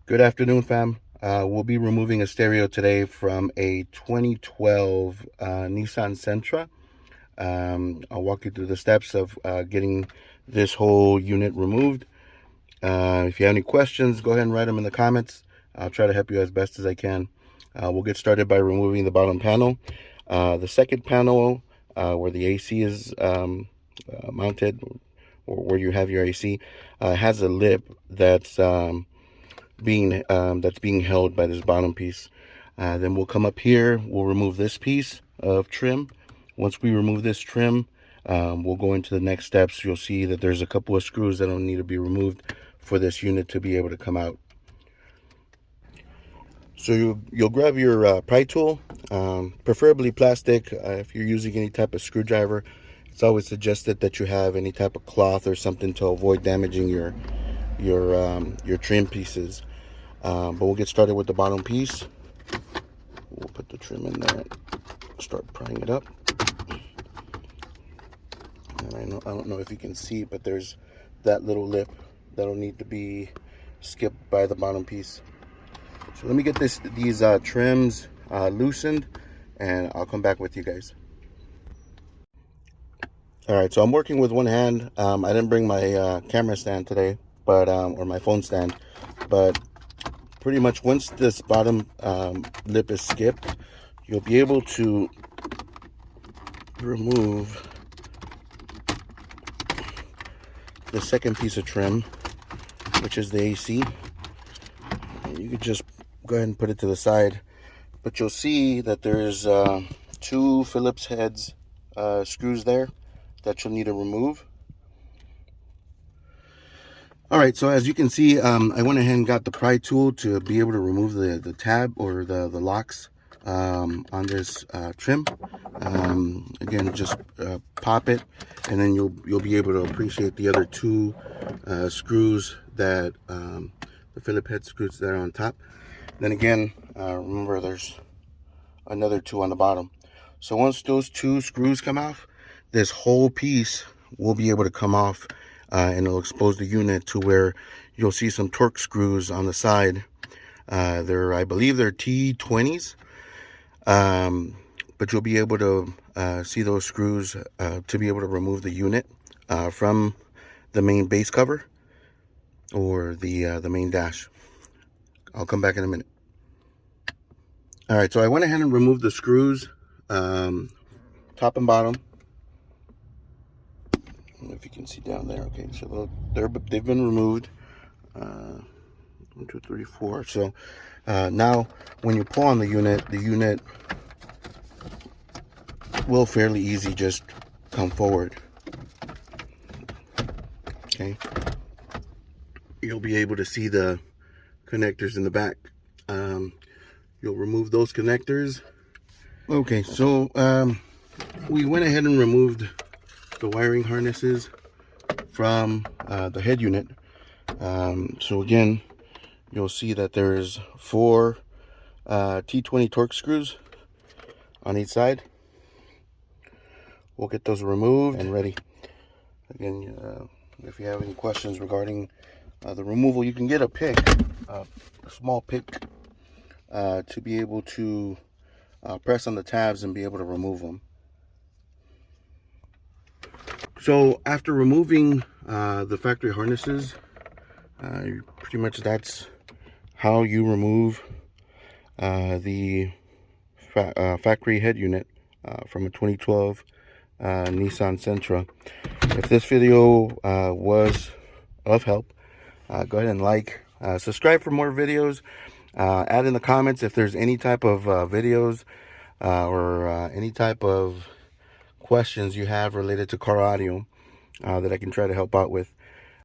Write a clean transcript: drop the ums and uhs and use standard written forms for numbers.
Good afternoon, fam. We'll be removing a stereo today from a 2012 Nissan Sentra. I'll walk you through the steps of getting this whole unit removed. If you have any questions, go ahead and write them in the comments. I'll try to help you as best as I can. We'll get started by removing the bottom panel. The second panel, where the AC is mounted, or where you have your AC, has a lip that's being held by this bottom piece. Then we'll come up here, we'll remove this piece of trim. Once we remove this trim, we'll go into the next steps. You'll see that there's a couple of screws that don't need to be removed for this unit to be able to come out. So you'll grab your pry tool, preferably plastic. If you're using any type of screwdriver, it's always suggested that you have any type of cloth or something to avoid damaging your trim pieces. But we'll get started with the bottom piece. We'll put the trim in there, start prying it up. And I don't know if you can see, but there's that little lip that'll need to be skipped by the bottom piece. So let me get these trims loosened, and I'll come back with you guys. All right, so I'm working with one hand. I didn't bring my camera stand today, but or my phone stand, but pretty much once this bottom lip is skipped, you'll be able to remove the second piece of trim, which is the AC. And you could just go ahead and put it to the side, but you'll see that there's two Phillips heads screws there that you'll need to remove. All right, so as you can see, I went ahead and got the pry tool to be able to remove the tab or the locks on this trim. Again, just pop it, and then you'll be able to appreciate the other two screws that the Phillips head screws that are on top. Then again, remember there's another two on the bottom. So once those two screws come off, this whole piece will be able to come off, and it'll expose the unit to where you'll see some torque screws on the side. I believe they're T20s, but you'll be able to see those screws to be able to remove the unit from the main base cover or the main dash. I'll come back in a minute. All right, so I went ahead and removed the screws, top and bottom. I don't know if you can see down there. Okay, so they've been removed. 1, 2, 3, 4. So now when you pull on the unit will fairly easy just come forward. Okay, you'll be able to see the connectors in the back. You'll remove those connectors. Okay, so we went ahead and removed the wiring harnesses from the head unit. So again, you'll see that there's 4 T20 torque screws on each side. We'll get those removed and ready. Again, if you have any questions regarding the removal, you can get a pick, a small pick, to be able to press on the tabs and be able to remove them. So after removing the factory harnesses, pretty much that's how you remove the factory head unit from a 2012 Nissan Sentra. If this video was of help, go ahead and like, subscribe for more videos. Add in the comments if there's any type of videos or any type of questions you have related to car audio that I can try to help out with.